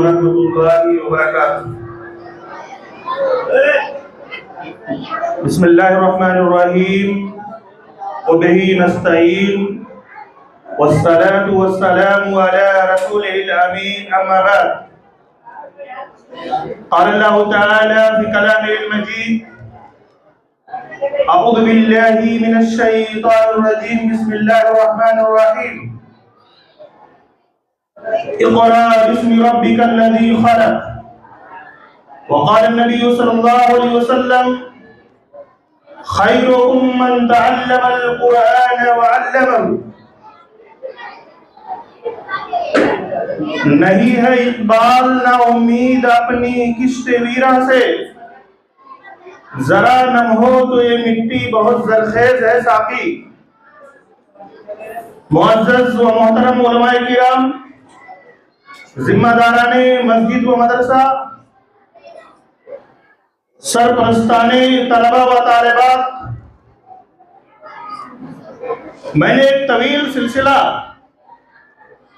ورحمة الله وبركاته. بسم الله الرحمن الرحيم وبه نستعين والصلاة والسلام على رسوله الأمين أما بعد. قال الله تعالى في كلامه المجيد: أعوذ بالله من الشيطان الرجيم بسم الله الرحمن الرحيم. اقرأ باسم ربك الذي خلق. وقال النبي صلى الله عليه وسلم: خيركم من تعلم القرآن وعلمه. نہیں ہے اقبال نہ امید اپنی کشت ویرا سے، ذرا نم ہو تو یہ مٹی بہت زرخیز ہے ساقی. معزز و محترم علماء کرام، ذمہ داران مسجد و مدرسہ، سرپرستان طلبہ و طالبات، میں نے ایک طویل سلسلہ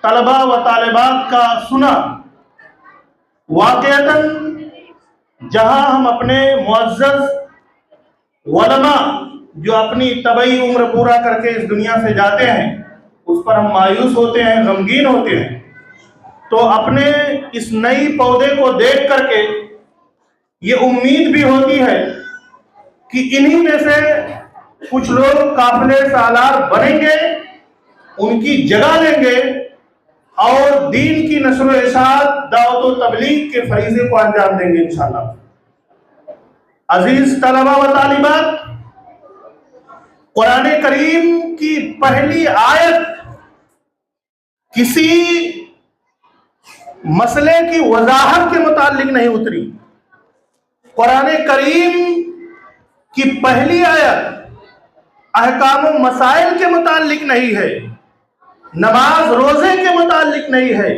طلبہ و طالبات کا سنا. واقعتاً جہاں ہم اپنے معزز علماء جو اپنی طبعی عمر پورا کر کے اس دنیا سے جاتے ہیں اس پر ہم مایوس ہوتے ہیں، غمگین ہوتے ہیں، تو اپنے اس نئی پودے کو دیکھ کر کے یہ امید بھی ہوتی ہے کہ انہی میں سے کچھ لوگ قافلے سالار بنیں گے، ان کی جگہ لیں گے اور دین کی نشر و ارشاد، دعوت و تبلیغ کے فریضے کو انجام دیں گے انشاءاللہ. عزیز طلبہ و طالبات، قرآن کریم کی پہلی آیت کسی مسئلے کی وضاحت کے متعلق نہیں اتری. قرآن کریم کی پہلی آیت احکام و مسائل کے متعلق نہیں ہے، نماز روزے کے متعلق نہیں ہے،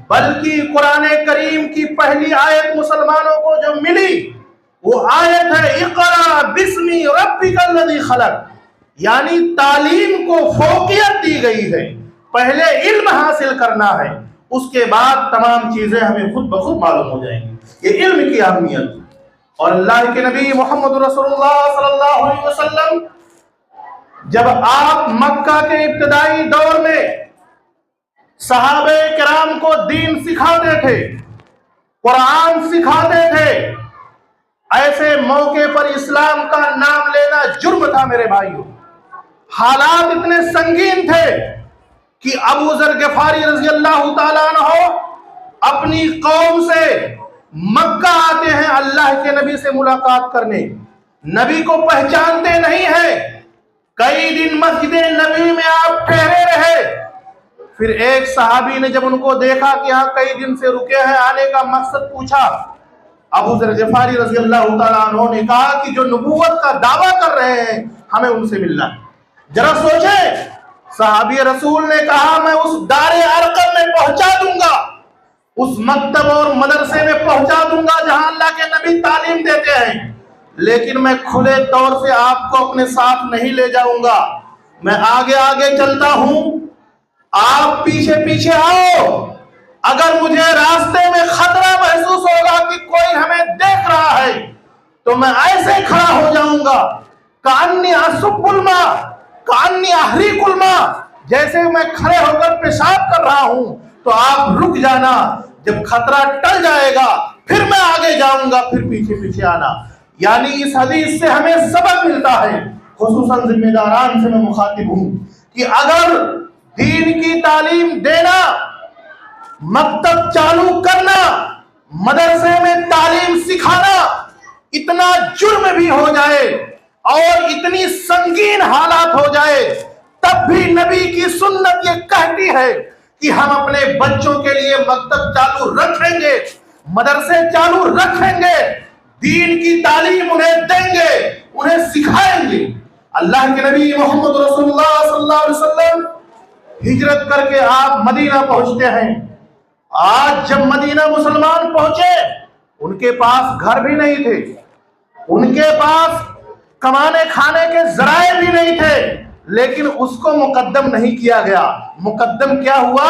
بلکہ قرآن کریم کی پہلی آیت مسلمانوں کو جو ملی وہ آیت ہے اقرأ باسم ربک الذی خلق، یعنی تعلیم کو فوقیت دی گئی ہے. پہلے علم حاصل کرنا ہے، اس کے بعد تمام چیزیں ہمیں خود بخود معلوم ہو جائیں گی. یہ علم کی اہمیت. اور اللہ کے نبی محمد رسول اللہ صلی اللہ علیہ وسلم جب آپ مکہ کے ابتدائی دور میں صحابہ کرام کو دین سکھاتے تھے، قرآن سکھاتے تھے، ایسے موقع پر اسلام کا نام لینا جرم تھا میرے بھائیوں. حالات اتنے سنگین تھے کہ ابو ذر غفاری رضی اللہ تعالیٰ عنہ اپنی قوم سے مکہ آتے ہیں اللہ کے نبی سے ملاقات کرنے. نبی کو پہچانتے نہیں ہیں. کئی دن مسجد نبی میں آپ ٹھہرے رہے. پھر ایک صحابی نے جب ان کو دیکھا کہ یہاں کئی دن سے رکے ہیں، آنے کا مقصد پوچھا. ابو ذر غفاری رضی اللہ تعالیٰ عنہ نے کہا کہ جو نبوت کا دعویٰ کر رہے ہیں ہمیں ان سے ملنا ہے. ذرا سوچیں، صحابی رسول نے کہا میں اس دار ارقم میں پہنچا دوں گا، اس مکتب اور مدرسے میں پہنچا دوں گا جہاں اللہ کے نبی تعلیم دیتے ہیں، لیکن میں کھلے طور سے آپ کو اپنے ساتھ نہیں لے جاؤں گا. میں آگے آگے چلتا ہوں، آپ پیچھے پیچھے آؤ. اگر مجھے راستے میں خطرہ محسوس ہوگا کہ کوئی ہمیں دیکھ رہا ہے تو میں ایسے کھڑا ہو جاؤں گا کأنی اصب الماء کأنی احریق الماء، جیسے میں کھڑے ہو کر پیشاب کر رہا ہوں. تو آپ رک جانا، جب خطرہ ٹل جائے گا پھر میں آگے جاؤں گا، پھر پیچھے پیچھے آنا. یعنی اس حدیث سے ہمیں سبق ملتا ہے، خصوصاً ذمہ داران سے میں مخاطب ہوں، کہ اگر دین کی تعلیم دینا، مکتب چالو کرنا، مدرسے میں تعلیم سکھانا اتنا جرم بھی ہو جائے اور اتنی سنگین حالات ہو جائے، تب بھی نبی کی سنت یہ کہتی ہے کہ ہم اپنے بچوں کے لیے مکتب چالو رکھیں گے، مدرسے چالو رکھیں گے، دین کی تعلیم انہیں دیں گے، انہیں سکھائیں گے. اللہ کے نبی محمد رسول اللہ صلی اللہ علیہ وسلم ہجرت کر کے آپ مدینہ پہنچتے ہیں. آج جب مدینہ مسلمان پہنچے، ان کے پاس گھر بھی نہیں تھے، ان کے پاس کمانے کھانے کے ذرائع بھی نہیں تھے، لیکن اس کو مقدم نہیں کیا گیا. مقدم کیا ہوا؟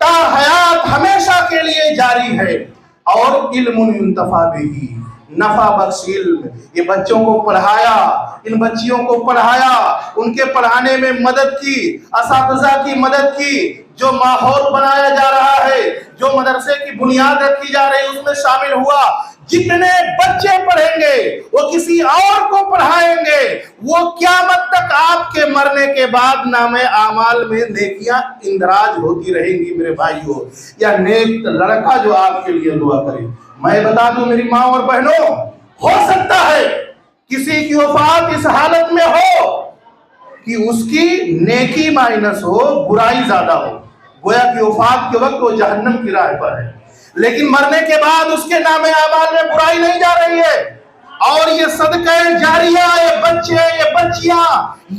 تا حیات ہمیشہ کے لیے جاری ہے، اور علم ينتفع به، نفع بخش علم۔ یہ بچوں کو پڑھایا، ان بچیوں کو پڑھایا، ان کے پڑھانے میں مدد کی، اساتذہ کی مدد کی، جو ماحول بنایا جا رہا ہے، جو مدرسے کی بنیاد رکھی جا رہی ہے، اس میں شامل ہوا۔ جتنے بچے پڑھیں گے وہ کسی اور کو پڑھائیں گے، وہ قیامت تک آپ کے مرنے کے بعد نامے اعمال میں نیکیاں اندراج ہوتی رہیں گی۔ میرے بھائیوں، یا نیک لڑکا جو آپ کے لیے دعا کرے۔ میں بتا دوں میری ماں اور بہنوں، ہو سکتا ہے کسی کی وفات اس حالت میں ہو کہ اس کی نیکی مائنس ہو، برائی زیادہ ہو، گویا کہ وفات کے وقت وہ جہنم کی راہ پر ہے، لیکن مرنے کے بعد اس کے نام اعمال میں برائی نہیں جا رہی ہے، اور یہ صدقہ جاریہ، یہ بچے، یہ بچیاں،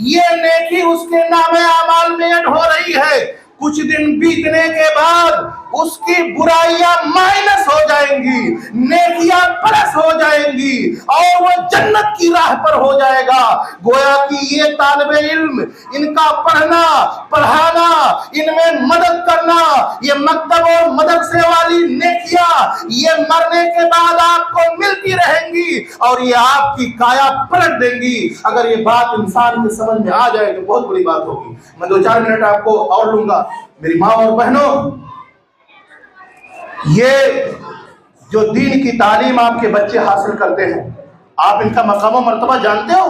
یہ نیکی اس کے نام اعمال میں ایڈ ہو رہی ہے۔ کچھ دن بیتنے کے بعد اس کی برائیاں مائنس ہو جائیں گی، نیکیاں پلس ہو جائیں گی، اور وہ جنت کی راہ پر ہو جائے گا۔ گویا کہ یہ طالب علم، ان کا پڑھنا، پڑھانا، ان میں مدد کرنا، یہ مکتب اور مدرسے والی نیکیاں، یہ مرنے کے بعد آپ کو ملتی رہیں گی، اور یہ آپ کی کایا پلٹ دیں گی۔ اگر یہ بات انسان کے سمجھ میں آ جائے تو بہت بڑی بات ہوگی۔ میں 2-4 منٹ آپ کو اور لوں گا۔ میری ماں اور بہنوں، یہ جو دین کی تعلیم آپ کے بچے حاصل کرتے ہیں، آپ ان کا مقام و مرتبہ جانتے ہو؟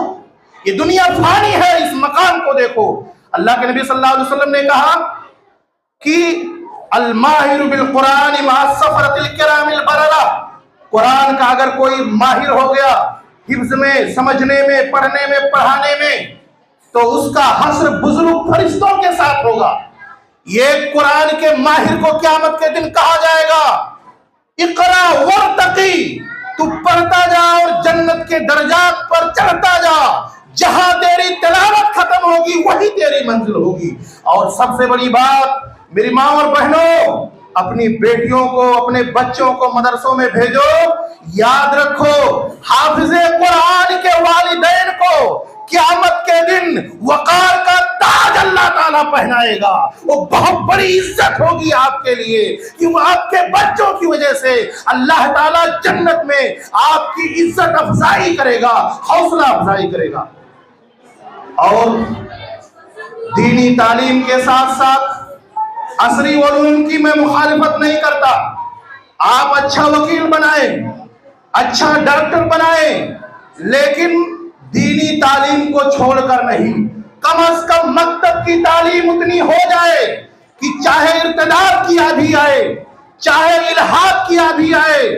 یہ دنیا فانی ہے، اس مقام کو دیکھو۔ اللہ کے نبی صلی اللہ علیہ وسلم نے کہا کہ الماہر بالقرآن مع السفرۃ الکرام البررہ، قرآن کا اگر کوئی ماہر ہو گیا حفظ میں، سمجھنے میں، پڑھنے میں، پڑھانے میں، تو اس کا حشر بزرگ فرشتوں کے ساتھ ہوگا۔ یہ قرآن کے ماہر کو قیامت کے دن کہا جائے گا، اقرا ورتقی، تو پڑھتا جا اور جنت کے درجات پر چڑھتا جا، جہاں تیری تلاوت ختم ہوگی وہی تیری منزل ہوگی۔ اور سب سے بڑی بات میری ماں اور بہنوں، اپنی بیٹیوں کو، اپنے بچوں کو مدرسوں میں بھیجو، یاد رکھو حافظ قرآن کے والدین کو قیامت کے دن وقار کا تاج اللہ تعالیٰ پہنائے گا۔ وہ بہت بڑی عزت ہوگی آپ کے لیے، کہ وہ آپ کے بچوں کی وجہ سے اللہ تعالیٰ جنت میں آپ کی عزت افزائی کرے گا، حوصلہ افزائی کرے گا۔ اور دینی تعلیم کے ساتھ ساتھ عصری علوم کی میں مخالفت نہیں کرتا۔ آپ اچھا وکیل بنائیں، اچھا ڈاکٹر بنائیں، لیکن دینی تعلیم کو چھوڑ کر نہیں۔ کم از کم مکتب کی تعلیم اتنی ہو جائے کہ چاہے ارتداد کی آندھی آئے، چاہے الحاد کی آندھی آئے،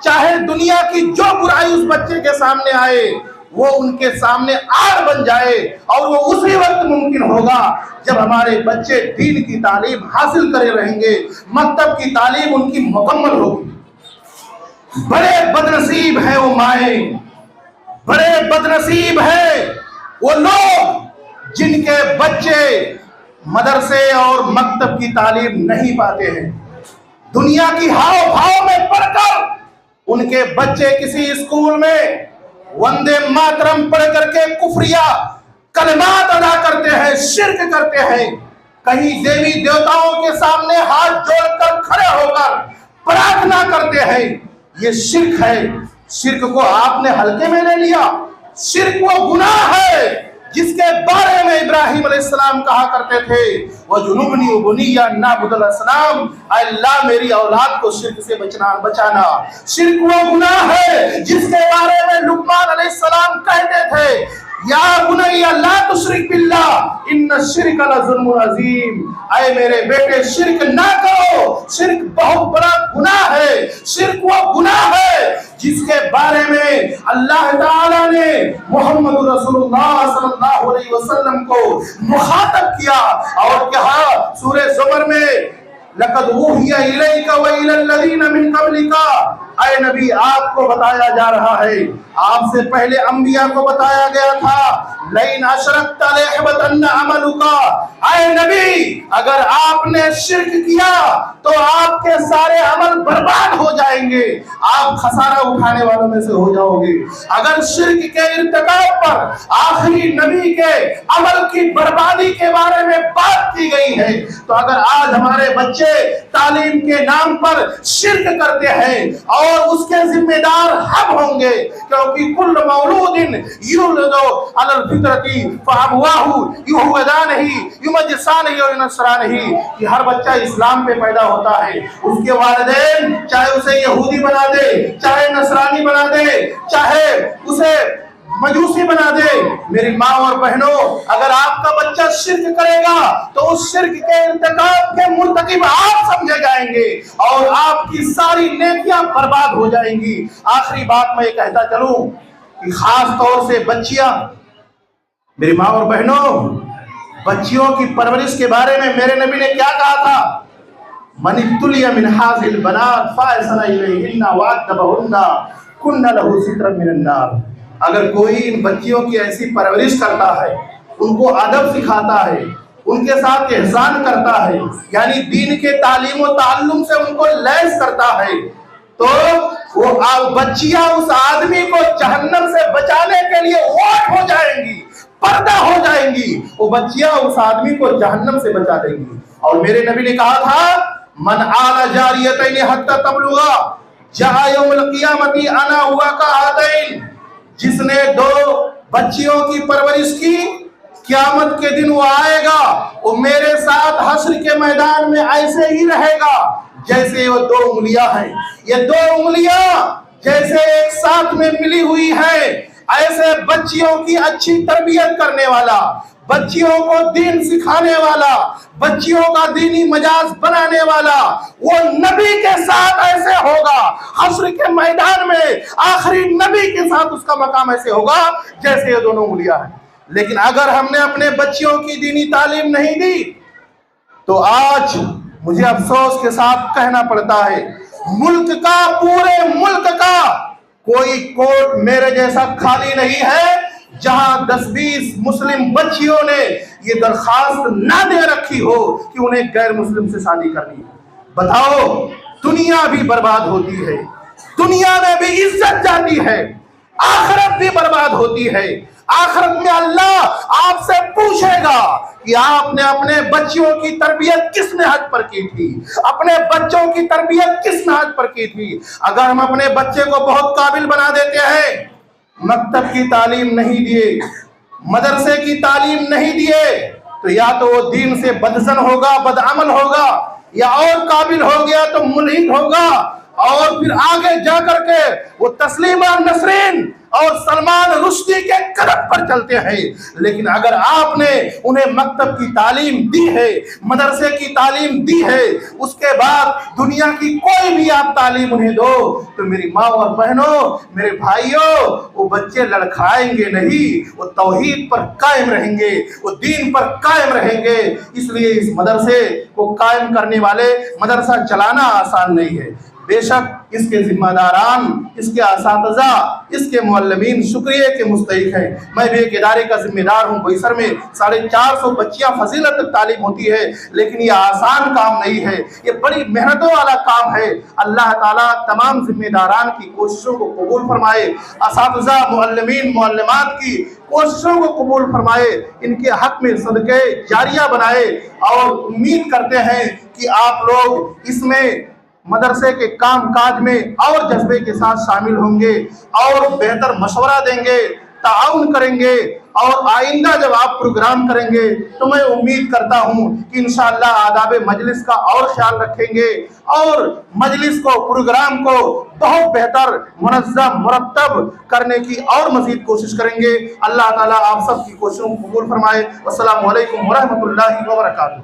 چاہے دنیا کی جو برائی اس بچے کے سامنے آئے، وہ ان کے سامنے آڑ بن جائے، اور وہ اسی وقت ممکن ہوگا جب ہمارے بچے دین کی تعلیم حاصل کرے رہیں گے، مکتب کی تعلیم ان کی مکمل ہوگی۔ بڑے بدنصیب ہیں وہ مائیں، بڑے بدنصیب ہیں وہ لوگ جن کے بچے مدرسے اور مکتب کی تعلیم نہیں پاتے ہیں۔ دنیا کی ہاؤ بھاؤ میں پڑھ کر ان کے بچے کسی اسکول میں وندے ماترم پڑھ کر کے کفریہ کلمات ادا کرتے ہیں، شرک کرتے ہیں، کہیں دیوی دیوتاؤں کے سامنے ہاتھ جوڑ کر کھڑے ہو کر پرارتھنا کرتے ہیں۔ یہ شرک ہے۔ شرک کو آپ نے ہلکے میں لے لیا۔ شرک وہ گناہ ہے جس کے بارے میں ابراہیم علیہ السلام کہا کرتے تھے وَجُنُبْنِي وَبُنِيَّ أَن نَعْبُدَ الْأَصْنَامَ، اے اللہ میری اولاد کو شرک سے بچانا۔ شرک وہ گناہ ہے جس کے بارے میں لقمان علیہ السلام کہتے تھے یا بنی لا تشرک باللہ ان الشرک لظلم عظیم، اے میرے بیٹے شرک نہ کرو، شرک بہت بڑا گناہ ہے۔ شرک وہ گناہ ہے جس کے بارے میں اللہ تعالیٰ نے محمد رسول اللہ صلی اللہ علیہ وسلم کو مخاطب کیا اور کہا سورہ زمر میں لَقَدْ أُوحِيَ إِلَيْكَ وَإِلَى الَّذِينَ مِن قَبْلِكَ، اے نبی آپ کو بتایا جا رہا ہے، آپ سے پہلے انبیاء کو بتایا گیا تھا لَئِنْ أَشْرَكْتَ لَيَحْبَطَنَّ عَمَلُكَ، اے نبی اگر آپ نے شرک کیا تو آپ کے سارے عمل برباد ہو جائیں گے، آپ خسارہ اٹھانے والوں میں سے ہو جاؤ گے۔ اگر شرک کے ارتکاب پر آخری نبی کے عمل کی بربادی کے بارے میں بات کی گئی ہے، تو اگر آج ہمارے بچے بچے تعلیم کے نام پر شرک کرتے ہیں اور اس کے ذمہ دار ہم ہوں گے، کیونکہ کل مولود یولد علی الفطرۃ فابواہ یہودانہ یمجسانہ ینصرانہ، کہ ہر بچہ اسلام پہ پیدا ہوتا ہے، اس کے والدین چاہے اسے یہودی بنا دے، چاہے نصرانی بنا دے، چاہے اسے مجوسی بنا دے۔ میری ماں اور بہنوں، اگر آپ کا بچہ شرک کرے گا تو اس شرک کے ارتکاب کے مرتکب آپ سمجھے جائیں گے اور آپ کی ساری نیکیاں برباد ہو جائیں گی۔ آخری بات میں یہ کہتا چلوں کہ خاص طور سے بچیاں، میری ماں اور بہنوں، بچیوں کی پرورش کے بارے میں میرے نبی نے کیا کہا تھا؟ من ابتلی من هذه البنات فاحسن الیہن وادبہن کن لہ سترا من النار۔ اگر کوئی ان بچیوں کی ایسی پرورش کرتا ہے، ان کو ادب سکھاتا ہے، ان کے ساتھ احسان کرتا ہے، یعنی دین کے تعلیم و تعلم سے ان کو لیس کرتا ہے، تو وہ بچیاں اس آدمی کو جہنم سے بچانے کے لیے ووٹ ہو جائیں گی، پردہ ہو جائیں گی، وہ بچیاں اس آدمی کو جہنم سے بچا دیں گی۔ اور میرے نبی نے کہا تھا من آل جاریتین حتی تبلغا جاء یوم القیامت انا ہوا کہاتین، جس نے دو بچیوں کی پرورش کی، قیامت کے دن وہ آئے گا، وہ میرے ساتھ حشر کے میدان میں ایسے ہی رہے گا جیسے وہ دو انگلیاں ہیں۔ یہ دو انگلیاں جیسے ایک ساتھ میں ملی ہوئی ہیں، ایسے بچیوں کی اچھی تربیت کرنے والا، بچیوں کو دین سکھانے والا، بچیوں کا دینی مجاز بنانے والا، وہ نبی کے ساتھ ایسے ہوگا، حشر کے میدان میں آخری نبی کے ساتھ اس کا مقام ایسے ہوگا جیسے یہ دونوں انگلیاں ہیں۔ لیکن اگر ہم نے اپنے بچیوں کی دینی تعلیم نہیں دی تو آج مجھے افسوس کے ساتھ کہنا پڑتا ہے، ملک کا، پورے ملک کا کوئی کوٹ میرے جیسا خالی نہیں ہے جہاں 10-20 مسلم بچیوں نے یہ درخواست نہ دے رکھی ہو کہ انہیں غیر مسلم سے شادی کرنی ہے۔ بتاؤ، دنیا بھی برباد ہوتی ہے، دنیا میں بھی عزت جاتی ہے، آخرت بھی برباد ہوتی ہے۔ آخرت میں اللہ آپ سے پوچھے گا کہ آپ نے اپنے بچیوں کی تربیت کس نہج پر کی تھی، اپنے بچوں کی تربیت کس نہج پر کی تھی۔ اگر ہم اپنے بچے کو بہت قابل بنا دیتے ہیں، مکتب کی تعلیم نہیں دیے، مدرسے کی تعلیم نہیں دیے، تو یا تو وہ دین سے بدزن ہوگا، بدعمل ہوگا، یا اور قابل ہو گیا تو ملحد ہوگا، اور پھر آگے جا کر کے وہ تسلیمہ نسرین اور سلمان رشدی کے قدم پر چلتے ہیں۔ لیکن اگر آپ نے انہیں مکتب کی تعلیم دی ہے، مدرسے کی تعلیم دی ہے، اس کے بعد دنیا کی کوئی بھی آپ تعلیم انہیں دو، تو میری ماں اور بہنوں، میرے بھائیوں، وہ بچے لڑکھائیں گے نہیں، وہ توحید پر قائم رہیں گے، وہ دین پر قائم رہیں گے۔ اس لیے اس مدرسے کو قائم کرنے والے، مدرسہ چلانا آسان نہیں ہے۔ بے شک اس کے ذمہ داران، اس کے اساتذہ، اس کے معلمین شکریہ کے مستحق ہیں۔ میں بھی ایک ادارے کا ذمہ دار ہوں، بوئیسر میں 450 بچیاں فضیلت تک تعلیم ہوتی ہے، لیکن یہ آسان کام نہیں ہے، یہ بڑی محنتوں والا کام ہے۔ اللہ تعالیٰ تمام ذمہ داران کی کوششوں کو قبول فرمائے، اساتذہ، معلمین، معلمات کی کوششوں کو قبول فرمائے، ان کے حق میں صدقے جاریہ بنائے، اور امید کرتے ہیں کہ آپ لوگ اس میں مدرسے کے کام کاج میں اور جذبے کے ساتھ شامل ہوں گے اور بہتر مشورہ دیں گے، تعاون کریں گے، اور آئندہ جب آپ پروگرام کریں گے تو میں امید کرتا ہوں کہ انشاءاللہ آداب مجلس کا اور خیال رکھیں گے اور مجلس کو، پروگرام کو بہت بہتر، منظم، مرتب کرنے کی اور مزید کوشش کریں گے۔ اللہ تعالیٰ آپ سب کی کوششوں کو قبول فرمائے۔ السلام علیکم ورحمۃ اللہ وبرکاتہ۔